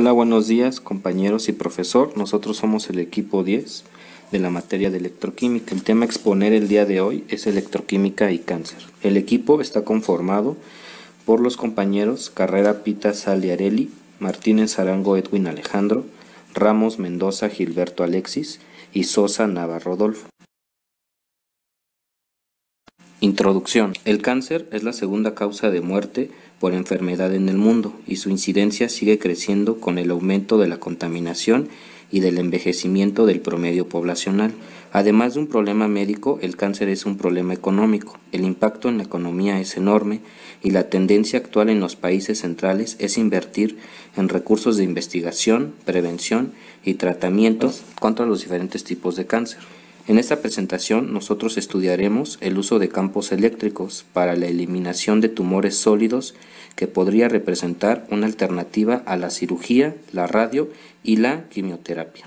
Hola, buenos días compañeros y profesor. Nosotros somos el equipo 10 de la materia de electroquímica. El tema a exponer el día de hoy es electroquímica y cáncer. El equipo está conformado por los compañeros Carrera Pita Saliarelli, Martínez Arango Edwin Alejandro, Ramos Mendoza Gilberto Alexis y Sosa Nava Rodolfo. Introducción. El cáncer es la segunda causa de muerte por enfermedad en el mundo y su incidencia sigue creciendo con el aumento de la contaminación y del envejecimiento del promedio poblacional. Además de un problema médico, el cáncer es un problema económico. El impacto en la economía es enorme y la tendencia actual en los países centrales es invertir en recursos de investigación, prevención y tratamientos contra los diferentes tipos de cáncer. En esta presentación nosotros estudiaremos el uso de campos eléctricos para la eliminación de tumores sólidos que podría representar una alternativa a la cirugía, la radio y la quimioterapia.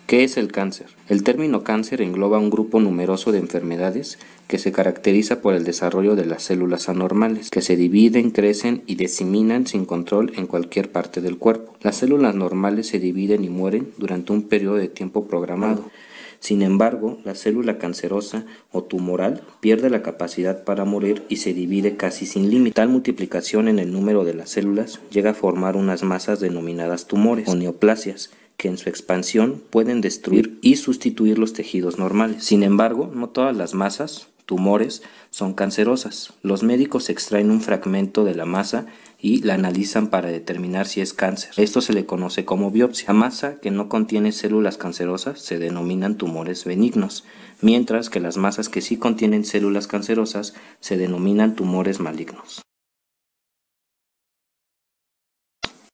¿Qué es el cáncer? El término cáncer engloba un grupo numeroso de enfermedades que se caracteriza por el desarrollo de las células anormales, que se dividen, crecen y diseminan sin control en cualquier parte del cuerpo. Las células normales se dividen y mueren durante un periodo de tiempo programado. Sin embargo, la célula cancerosa o tumoral pierde la capacidad para morir y se divide casi sin límite. Tal multiplicación en el número de las células llega a formar unas masas denominadas tumores o neoplasias, que en su expansión pueden destruir y sustituir los tejidos normales. Sin embargo, no todas las masas, tumores, son cancerosas. Los médicos extraen un fragmento de la masa y la analizan para determinar si es cáncer. Esto se le conoce como biopsia. La masa que no contiene células cancerosas se denominan tumores benignos, mientras que las masas que sí contienen células cancerosas se denominan tumores malignos.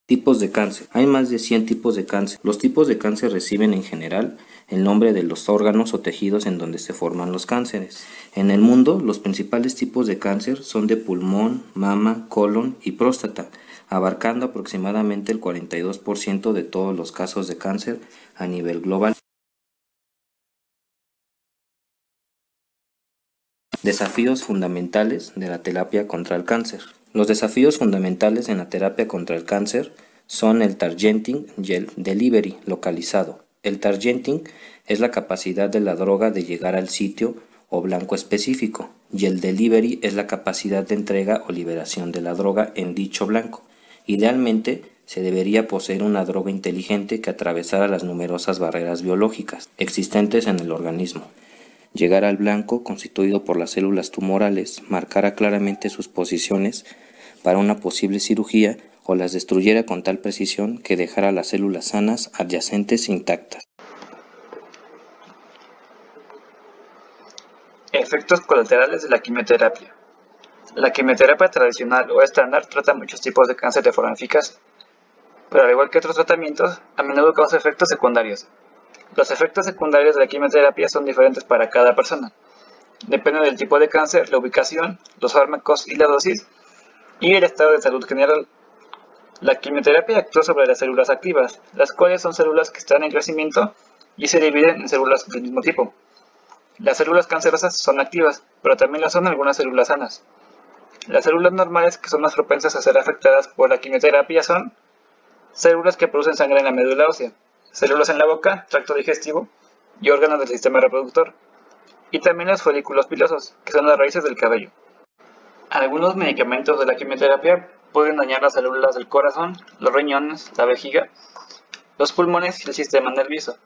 Tipos de cáncer. Hay más de 100 tipos de cáncer. Los tipos de cáncer reciben en general el nombre de los órganos o tejidos en donde se forman los cánceres. En el mundo, los principales tipos de cáncer son de pulmón, mama, colon y próstata, abarcando aproximadamente el 42% de todos los casos de cáncer a nivel global. Desafíos fundamentales de la terapia contra el cáncer. Los desafíos fundamentales en la terapia contra el cáncer son el targeting y el delivery localizado. El targeting es la capacidad de la droga de llegar al sitio o blanco específico, y el delivery es la capacidad de entrega o liberación de la droga en dicho blanco. Idealmente, se debería poseer una droga inteligente que atravesara las numerosas barreras biológicas existentes en el organismo. Llegar al blanco, constituido por las células tumorales, marcara claramente sus posiciones para una posible cirugía o las destruyera con tal precisión que dejara las células sanas adyacentes intactas. Efectos colaterales de la quimioterapia. La quimioterapia tradicional o estándar trata muchos tipos de cáncer de forma eficaz, pero al igual que otros tratamientos, a menudo causa efectos secundarios. Los efectos secundarios de la quimioterapia son diferentes para cada persona. Depende del tipo de cáncer, la ubicación, los fármacos y la dosis, y el estado de salud general. La quimioterapia actúa sobre las células activas, las cuales son células que están en crecimiento y se dividen en células del mismo tipo. Las células cancerosas son activas, pero también lo son algunas células sanas. Las células normales que son más propensas a ser afectadas por la quimioterapia son células que producen sangre en la médula ósea, células en la boca, tracto digestivo y órganos del sistema reproductor, y también los folículos pilosos, que son las raíces del cabello. Algunos medicamentos de la quimioterapia pueden dañar las células del corazón, los riñones, la vejiga, los pulmones y el sistema nervioso.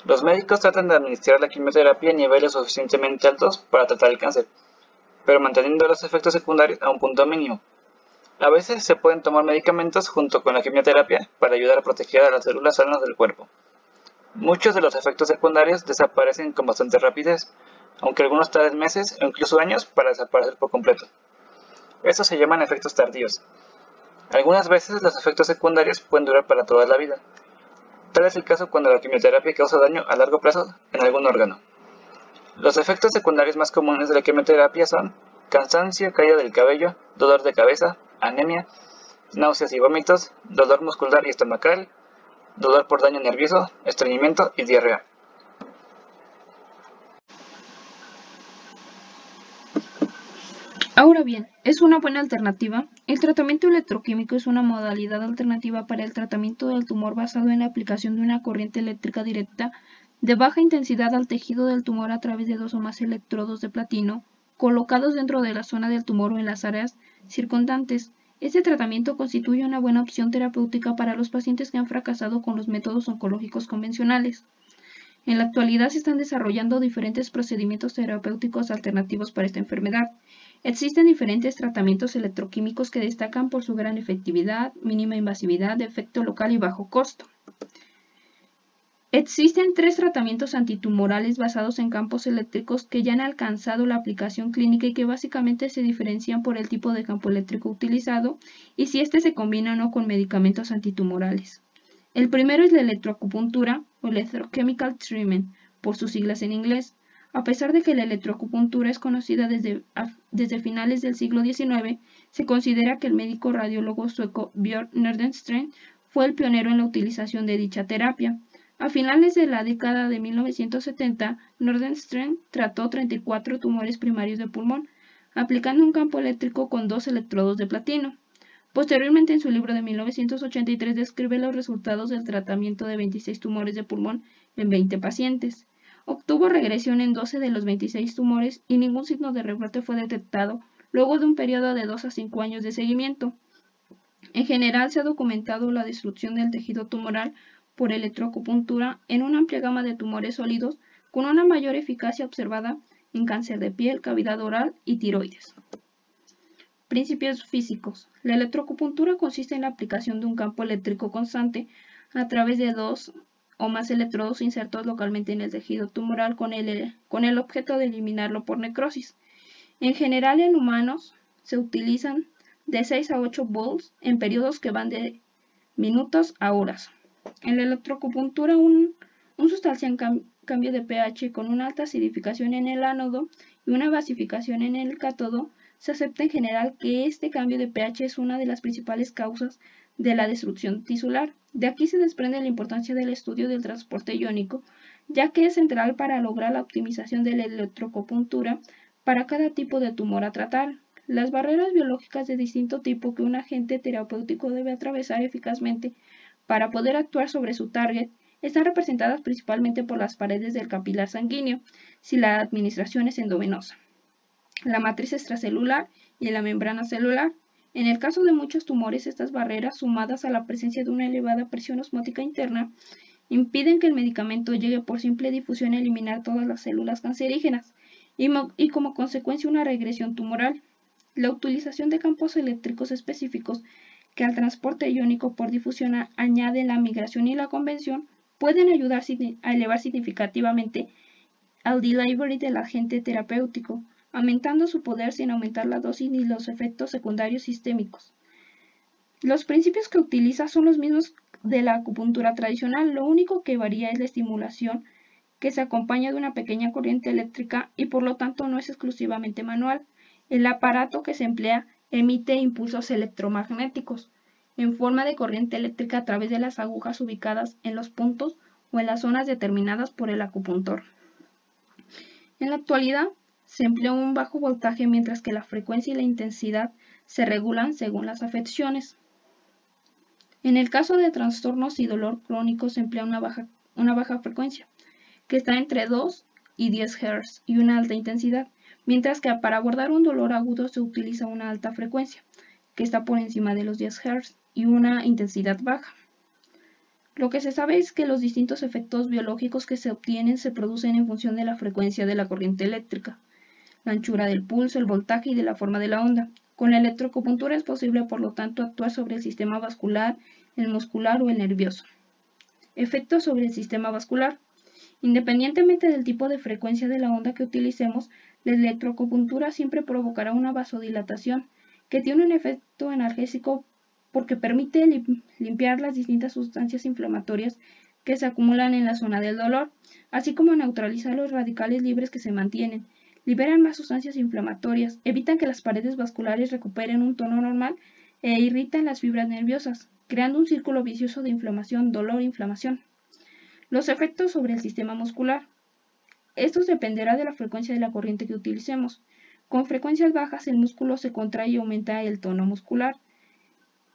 Los médicos tratan de administrar la quimioterapia a niveles suficientemente altos para tratar el cáncer, pero manteniendo los efectos secundarios a un punto mínimo. A veces se pueden tomar medicamentos junto con la quimioterapia para ayudar a proteger a las células sanas del cuerpo. Muchos de los efectos secundarios desaparecen con bastante rapidez, aunque algunos tardan meses o incluso años para desaparecer por completo. Estos se llaman efectos tardíos. Algunas veces los efectos secundarios pueden durar para toda la vida. Tal es el caso cuando la quimioterapia causa daño a largo plazo en algún órgano. Los efectos secundarios más comunes de la quimioterapia son cansancio, caída del cabello, dolor de cabeza, anemia, náuseas y vómitos, dolor muscular y estomacal, dolor por daño nervioso, estreñimiento y diarrea. Ahora bien, ¿es una buena alternativa? El tratamiento electroquímico es una modalidad alternativa para el tratamiento del tumor basado en la aplicación de una corriente eléctrica directa de baja intensidad al tejido del tumor a través de 2 o más electrodos de platino colocados dentro de la zona del tumor o en las áreas circundantes. Este tratamiento constituye una buena opción terapéutica para los pacientes que han fracasado con los métodos oncológicos convencionales. En la actualidad se están desarrollando diferentes procedimientos terapéuticos alternativos para esta enfermedad. Existen diferentes tratamientos electroquímicos que destacan por su gran efectividad, mínima invasividad, efecto local y bajo costo. Existen 3 tratamientos antitumorales basados en campos eléctricos que ya han alcanzado la aplicación clínica y que básicamente se diferencian por el tipo de campo eléctrico utilizado y si éste se combina o no con medicamentos antitumorales. El primero es la electroacupuntura o electrochemical treatment, por sus siglas en inglés. A pesar de que la electroacupuntura es conocida desde finales del siglo XIX, se considera que el médico radiólogo sueco Björn Nordenström fue el pionero en la utilización de dicha terapia. A finales de la década de 1970, Nordenström trató 34 tumores primarios de pulmón, aplicando un campo eléctrico con 2 electrodos de platino. Posteriormente, en su libro de 1983, describe los resultados del tratamiento de 26 tumores de pulmón en 20 pacientes. Obtuvo regresión en 12 de los 26 tumores y ningún signo de rebrote fue detectado luego de un periodo de 2 a 5 años de seguimiento. En general, se ha documentado la destrucción del tejido tumoral por electroacupuntura en una amplia gama de tumores sólidos, con una mayor eficacia observada en cáncer de piel, cavidad oral y tiroides. Principios físicos. La electroacupuntura consiste en la aplicación de un campo eléctrico constante a través de 2 o más electrodos insertos localmente en el tejido tumoral con el objeto de eliminarlo por necrosis. En general, en humanos se utilizan de 6 a 8 volts en periodos que van de minutos a horas. En la electroacupuntura, un sustancial cambio de pH con una alta acidificación en el ánodo y una basificación en el cátodo, se acepta en general que este cambio de pH es una de las principales causas de la destrucción tisular. De aquí se desprende la importancia del estudio del transporte iónico, ya que es central para lograr la optimización de la electroacupuntura para cada tipo de tumor a tratar. Las barreras biológicas de distinto tipo que un agente terapéutico debe atravesar eficazmente para poder actuar sobre su target están representadas principalmente por las paredes del capilar sanguíneo, si la administración es endovenosa, la matriz extracelular y la membrana celular. En el caso de muchos tumores, estas barreras, sumadas a la presencia de una elevada presión osmótica interna, impiden que el medicamento llegue por simple difusión a eliminar todas las células cancerígenas y como consecuencia una regresión tumoral. La utilización de campos eléctricos específicos que al transporte iónico por difusión añaden la migración y la convención pueden ayudar a elevar significativamente al delivery del agente terapéutico, aumentando su poder sin aumentar la dosis ni los efectos secundarios sistémicos. Los principios que utiliza son los mismos de la acupuntura tradicional, lo único que varía es la estimulación, que se acompaña de una pequeña corriente eléctrica y por lo tanto no es exclusivamente manual. El aparato que se emplea emite impulsos electromagnéticos en forma de corriente eléctrica a través de las agujas ubicadas en los puntos o en las zonas determinadas por el acupuntor. En la actualidad, se emplea un bajo voltaje mientras que la frecuencia y la intensidad se regulan según las afecciones. En el caso de trastornos y dolor crónico se emplea una baja frecuencia, que está entre 2 y 10 Hz y una alta intensidad, mientras que para abordar un dolor agudo se utiliza una alta frecuencia, que está por encima de los 10 Hz y una intensidad baja. Lo que se sabe es que los distintos efectos biológicos que se obtienen se producen en función de la frecuencia de la corriente eléctrica, la anchura del pulso, el voltaje y de la forma de la onda. Con la electroacupuntura es posible, por lo tanto, actuar sobre el sistema vascular, el muscular o el nervioso. Efectos sobre el sistema vascular. Independientemente del tipo de frecuencia de la onda que utilicemos, la electroacupuntura siempre provocará una vasodilatación, que tiene un efecto analgésico porque permite limpiar las distintas sustancias inflamatorias que se acumulan en la zona del dolor, así como neutralizar los radicales libres que se mantienen. Liberan más sustancias inflamatorias, evitan que las paredes vasculares recuperen un tono normal e irritan las fibras nerviosas, creando un círculo vicioso de inflamación, dolor e inflamación. Los efectos sobre el sistema muscular. Estos dependerá de la frecuencia de la corriente que utilicemos. Con frecuencias bajas el músculo se contrae y aumenta el tono muscular.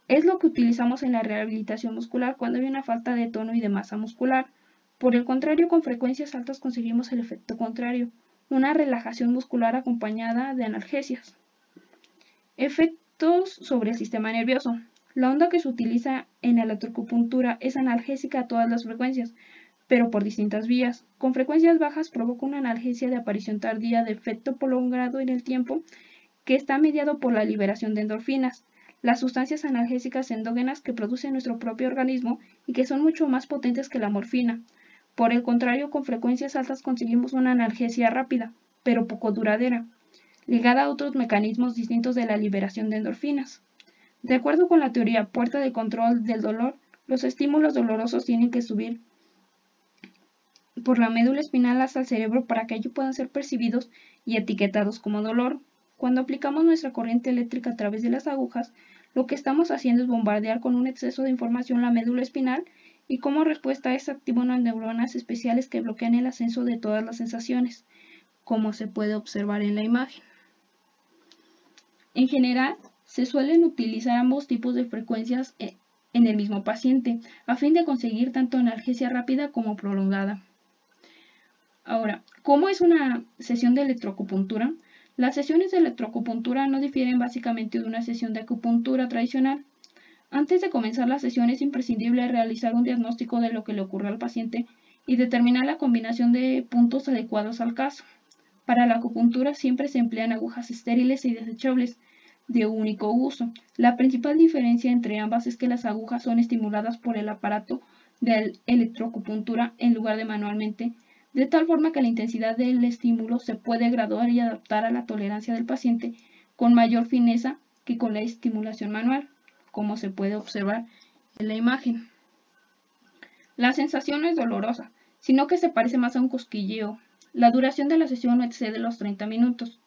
Es lo que utilizamos en la rehabilitación muscular cuando hay una falta de tono y de masa muscular. Por el contrario, con frecuencias altas conseguimos el efecto contrario, una relajación muscular acompañada de analgesias. Efectos sobre el sistema nervioso. La onda que se utiliza en electroacupuntura es analgésica a todas las frecuencias, pero por distintas vías. Con frecuencias bajas provoca una analgesia de aparición tardía de efecto prolongado en el tiempo que está mediado por la liberación de endorfinas, las sustancias analgésicas endógenas que produce nuestro propio organismo y que son mucho más potentes que la morfina. Por el contrario, con frecuencias altas conseguimos una analgesia rápida, pero poco duradera, ligada a otros mecanismos distintos de la liberación de endorfinas. De acuerdo con la teoría puerta de control del dolor, los estímulos dolorosos tienen que subir por la médula espinal hasta el cerebro para que ellos puedan ser percibidos y etiquetados como dolor. Cuando aplicamos nuestra corriente eléctrica a través de las agujas, lo que estamos haciendo es bombardear con un exceso de información la médula espinal y como respuesta a esto activa unas neuronas especiales que bloquean el ascenso de todas las sensaciones, como se puede observar en la imagen. En general, se suelen utilizar ambos tipos de frecuencias en el mismo paciente, a fin de conseguir tanto analgesia rápida como prolongada. Ahora, ¿cómo es una sesión de electroacupuntura? Las sesiones de electroacupuntura no difieren básicamente de una sesión de acupuntura tradicional. Antes de comenzar la sesión es imprescindible realizar un diagnóstico de lo que le ocurre al paciente y determinar la combinación de puntos adecuados al caso. Para la acupuntura siempre se emplean agujas estériles y desechables de único uso. La principal diferencia entre ambas es que las agujas son estimuladas por el aparato de electroacupuntura en lugar de manualmente, de tal forma que la intensidad del estímulo se puede graduar y adaptar a la tolerancia del paciente con mayor fineza que con la estimulación manual, como se puede observar en la imagen. La sensación no es dolorosa, sino que se parece más a un cosquilleo. La duración de la sesión no excede los 30 minutos.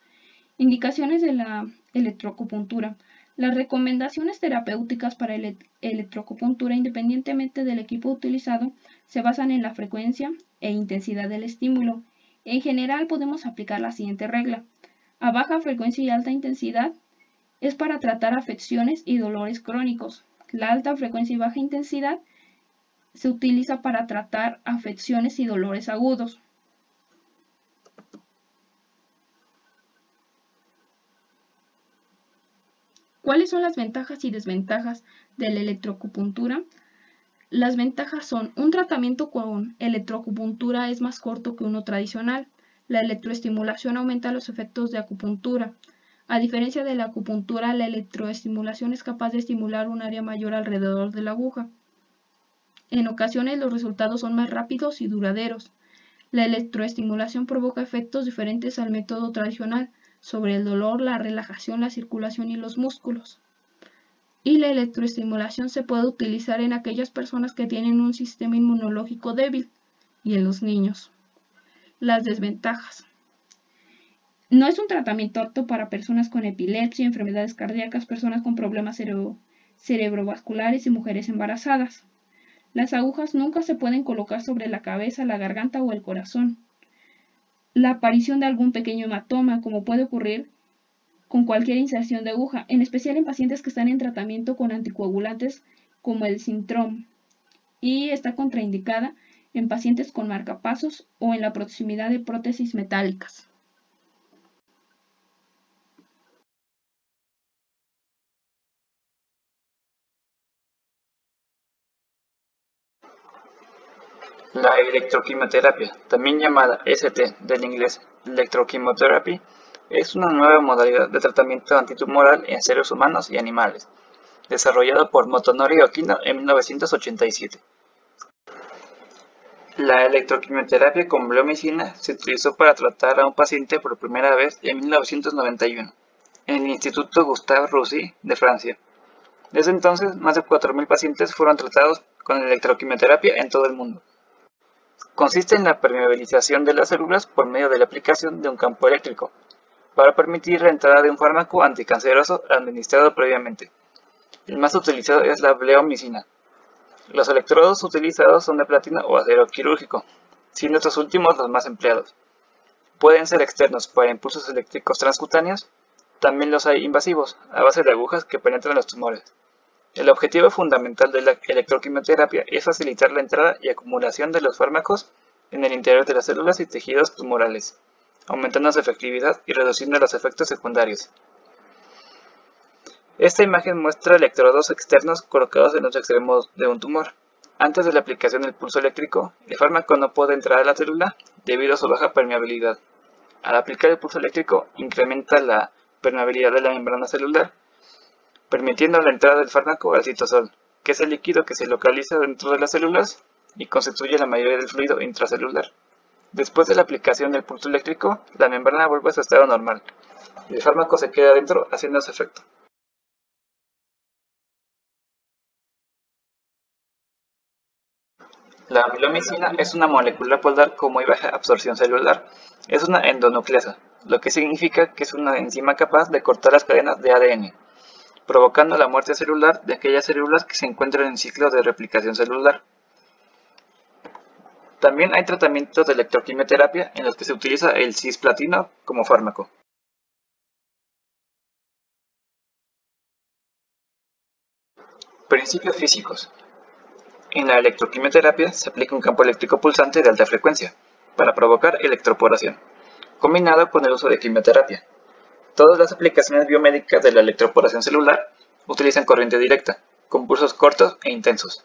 Indicaciones de la electroacupuntura. Las recomendaciones terapéuticas para electroacupuntura, independientemente del equipo utilizado, se basan en la frecuencia e intensidad del estímulo. En general podemos aplicar la siguiente regla. A baja frecuencia y alta intensidad es para tratar afecciones y dolores crónicos. La alta frecuencia y baja intensidad se utiliza para tratar afecciones y dolores agudos. ¿Cuáles son las ventajas y desventajas de la electroacupuntura? Las ventajas son: un tratamiento con electroacupuntura es más corto que uno tradicional. La electroestimulación aumenta los efectos de acupuntura. A diferencia de la acupuntura, la electroestimulación es capaz de estimular un área mayor alrededor de la aguja. En ocasiones los resultados son más rápidos y duraderos. La electroestimulación provoca efectos diferentes al método tradicional sobre el dolor, la relajación, la circulación y los músculos. Y la electroestimulación se puede utilizar en aquellas personas que tienen un sistema inmunológico débil y en los niños. Las desventajas. No es un tratamiento apto para personas con epilepsia, enfermedades cardíacas, personas con problemas cerebrovasculares y mujeres embarazadas. Las agujas nunca se pueden colocar sobre la cabeza, la garganta o el corazón. La aparición de algún pequeño hematoma, como puede ocurrir con cualquier inserción de aguja, en especial en pacientes que están en tratamiento con anticoagulantes como el Sintrom, y está contraindicada en pacientes con marcapasos o en la proximidad de prótesis metálicas. La electroquimioterapia, también llamada ST del inglés Electrochemotherapy, es una nueva modalidad de tratamiento antitumoral en seres humanos y animales, desarrollado por Motonori Okino en 1987. La electroquimioterapia con bleomicina se utilizó para tratar a un paciente por primera vez en 1991, en el Instituto Gustave Roussy de Francia. Desde entonces, más de 4.000 pacientes fueron tratados con electroquimioterapia en todo el mundo. Consiste en la permeabilización de las células por medio de la aplicación de un campo eléctrico, para permitir la entrada de un fármaco anticanceroso administrado previamente. El más utilizado es la bleomicina. Los electrodos utilizados son de platino o acero quirúrgico, siendo estos últimos los más empleados. pueden ser externos para impulsos eléctricos transcutáneos, también los hay invasivos, a base de agujas que penetran los tumores. El objetivo fundamental de la electroquimioterapia es facilitar la entrada y acumulación de los fármacos en el interior de las células y tejidos tumorales, aumentando su efectividad y reduciendo los efectos secundarios. Esta imagen muestra electrodos externos colocados en los extremos de un tumor. Antes de la aplicación del pulso eléctrico, el fármaco no puede entrar a la célula debido a su baja permeabilidad. Al aplicar el pulso eléctrico, incrementa la permeabilidad de la membrana celular, permitiendo la entrada del fármaco al citosol, que es el líquido que se localiza dentro de las células y constituye la mayoría del fluido intracelular. Después de la aplicación del pulso eléctrico, la membrana vuelve a su estado normal y el fármaco se queda dentro haciendo su efecto. La amilomicina es una molécula polar con muy baja absorción celular. Es una endonucleasa, lo que significa que es una enzima capaz de cortar las cadenas de ADN, provocando la muerte celular de aquellas células que se encuentran en ciclo de replicación celular. También hay tratamientos de electroquimioterapia en los que se utiliza el cisplatino como fármaco. Principios físicos. En la electroquimioterapia se aplica un campo eléctrico pulsante de alta frecuencia para provocar electroporación, combinado con el uso de quimioterapia. Todas las aplicaciones biomédicas de la electroporación celular utilizan corriente directa, con pulsos cortos e intensos.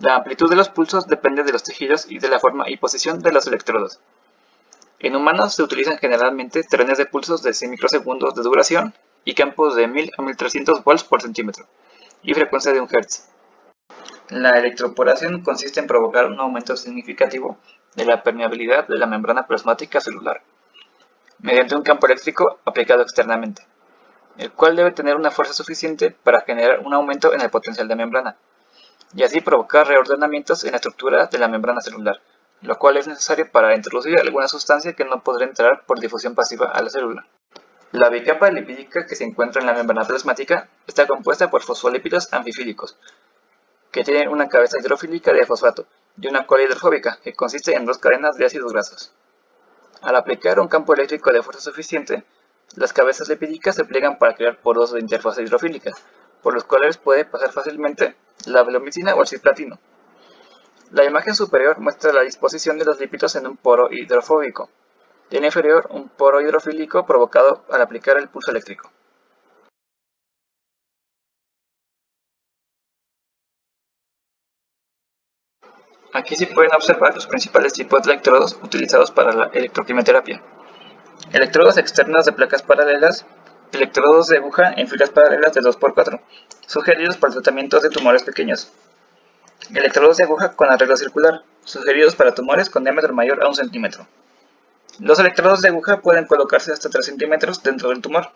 La amplitud de los pulsos depende de los tejidos y de la forma y posición de los electrodos. En humanos se utilizan generalmente trenes de pulsos de 100 microsegundos de duración y campos de 1000 a 1300 volts por centímetro y frecuencia de 1 Hz. La electroporación consiste en provocar un aumento significativo de la permeabilidad de la membrana plasmática celular, mediante un campo eléctrico aplicado externamente, el cual debe tener una fuerza suficiente para generar un aumento en el potencial de membrana, y así provocar reordenamientos en la estructura de la membrana celular, lo cual es necesario para introducir alguna sustancia que no podrá entrar por difusión pasiva a la célula. La bicapa lipídica que se encuentra en la membrana plasmática está compuesta por fosfolípidos anfifílicos, que tienen una cabeza hidrofílica de fosfato y una cola hidrofóbica, que consiste en dos cadenas de ácidos grasos. Al aplicar un campo eléctrico de fuerza suficiente, las cabezas lipídicas se pliegan para crear poros de interfaz hidrofílica, por los cuales puede pasar fácilmente la ablomicina o el cisplatino. La imagen superior muestra la disposición de los lípidos en un poro hidrofóbico, y en la inferior un poro hidrofílico provocado al aplicar el pulso eléctrico. Aquí se pueden observar los principales tipos de electrodos utilizados para la electroquimioterapia. Electrodos externos de placas paralelas, electrodos de aguja en filas paralelas de 2×4, sugeridos para tratamientos de tumores pequeños. Electrodos de aguja con arreglo circular, sugeridos para tumores con diámetro mayor a 1 centímetro. Los electrodos de aguja pueden colocarse hasta 3 centímetros dentro del tumor.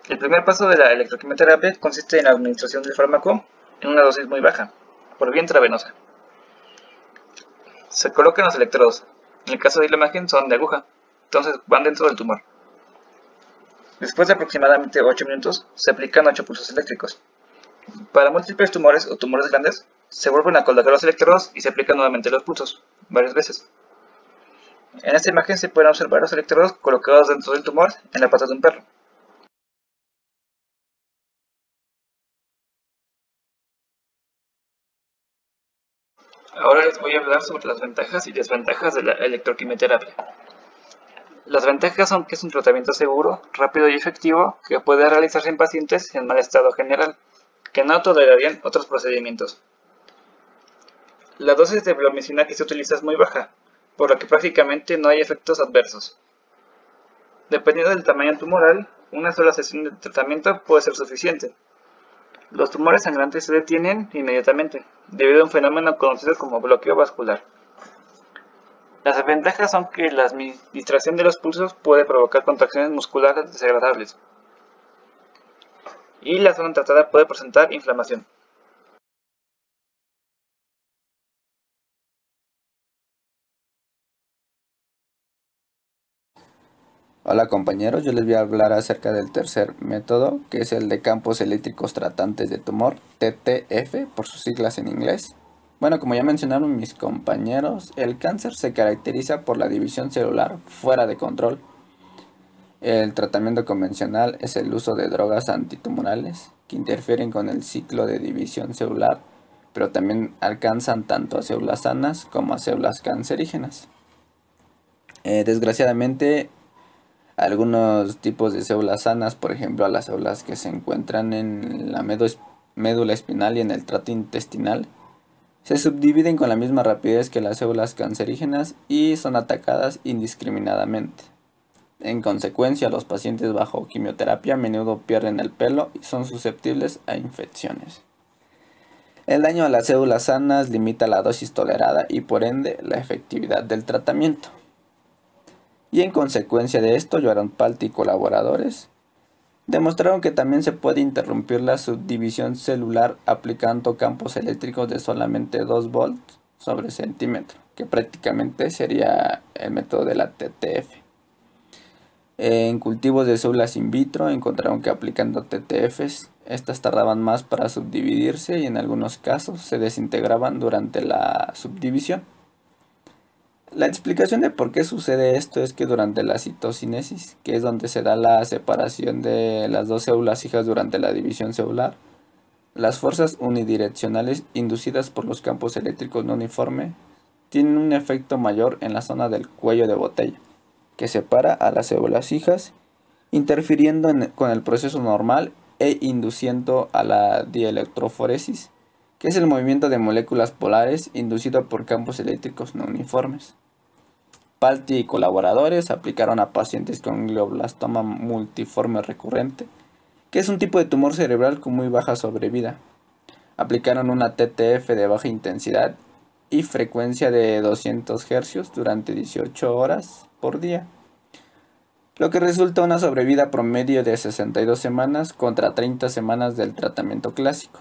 El primer paso de la electroquimioterapia consiste en la administración del fármaco en una dosis muy baja, por vía intravenosa. Se colocan los electrodos, en el caso de la imagen son de aguja, entonces van dentro del tumor. Después de aproximadamente 8 minutos, se aplican 8 pulsos eléctricos. Para múltiples tumores o tumores grandes, se vuelven a colocar los electrodos y se aplican nuevamente los pulsos, varias veces. En esta imagen se pueden observar los electrodos colocados dentro del tumor en la pata de un perro. Ahora les voy a hablar sobre las ventajas y desventajas de la electroquimioterapia. Las ventajas son que es un tratamiento seguro, rápido y efectivo que puede realizarse en pacientes en mal estado general, que no tolerarían otros procedimientos. La dosis de ablomicina que se utiliza es muy baja, por lo que prácticamente no hay efectos adversos. Dependiendo del tamaño tumoral, una sola sesión de tratamiento puede ser suficiente. Los tumores sangrantes se detienen inmediatamente, debido a un fenómeno conocido como bloqueo vascular. Las desventajas son que la administración de los pulsos puede provocar contracciones musculares desagradables, y la zona tratada puede presentar inflamación. Hola compañeros, yo les voy a hablar acerca del tercer método, que es el de campos eléctricos tratantes de tumor, TTF por sus siglas en inglés. Bueno, como ya mencionaron mis compañeros, el cáncer se caracteriza por la división celular fuera de control. El tratamiento convencional es el uso de drogas antitumorales que interfieren con el ciclo de división celular, pero también alcanzan tanto a células sanas como a células cancerígenas. Desgraciadamente, algunos tipos de células sanas, por ejemplo, a las células que se encuentran en la médula espinal y en el tracto intestinal, se subdividen con la misma rapidez que las células cancerígenas y son atacadas indiscriminadamente. En consecuencia, los pacientes bajo quimioterapia a menudo pierden el pelo y son susceptibles a infecciones. El daño a las células sanas limita la dosis tolerada y por ende la efectividad del tratamiento. Y en consecuencia de esto, Joan Palti y colaboradores demostraron que también se puede interrumpir la subdivisión celular aplicando campos eléctricos de solamente 2 volts sobre centímetro, que prácticamente sería el método de la TTF. En cultivos de células in vitro encontraron que aplicando TTFs, estas tardaban más para subdividirse y en algunos casos se desintegraban durante la subdivisión. La explicación de por qué sucede esto es que durante la citocinesis, que es donde se da la separación de las dos células hijas durante la división celular, las fuerzas unidireccionales inducidas por los campos eléctricos no uniformes tienen un efecto mayor en la zona del cuello de botella, que separa a las células hijas, interfiriendo con el proceso normal e induciendo a la dielectroforesis, que es el movimiento de moléculas polares inducido por campos eléctricos no uniformes. Palti y colaboradores aplicaron a pacientes con glioblastoma multiforme recurrente, que es un tipo de tumor cerebral con muy baja sobrevida. Aplicaron una TTF de baja intensidad y frecuencia de 200 Hz durante 18 horas por día, lo que resulta una sobrevida promedio de 62 semanas contra 30 semanas del tratamiento clásico.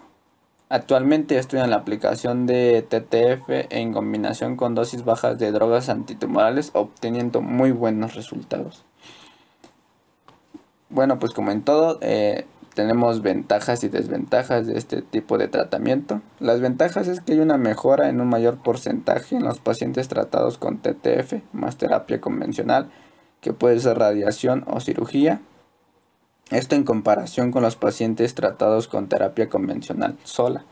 Actualmente estudian la aplicación de TTF en combinación con dosis bajas de drogas antitumorales, obteniendo muy buenos resultados. Bueno, pues como en todo, tenemos ventajas y desventajas de este tipo de tratamiento. Las ventajas es que hay una mejora en un mayor porcentaje en los pacientes tratados con TTF más terapia convencional, que puede ser radiación o cirugía. Esto en comparación con los pacientes tratados con terapia convencional sola.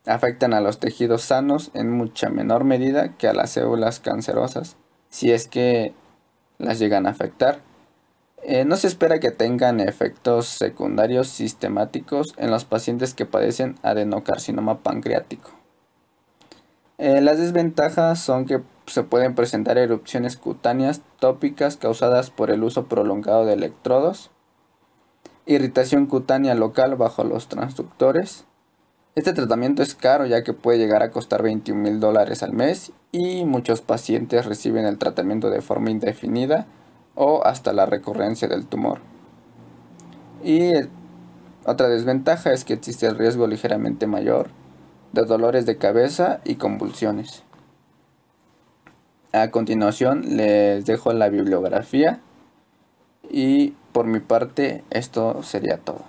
Afectan a los tejidos sanos en mucha menor medida que a las células cancerosas, si es que las llegan a afectar. No se espera que tengan efectos secundarios sistemáticos en los pacientes que padecen adenocarcinoma pancreático. Las desventajas son que se pueden presentar erupciones cutáneas tópicas causadas por el uso prolongado de electrodos, irritación cutánea local bajo los transductores. Este tratamiento es caro ya que puede llegar a costar $21,000 al mes y muchos pacientes reciben el tratamiento de forma indefinida o hasta la recurrencia del tumor. Y otra desventaja es que existe el riesgo ligeramente mayor de dolores de cabeza y convulsiones. A continuación les dejo la bibliografía y por mi parte esto sería todo.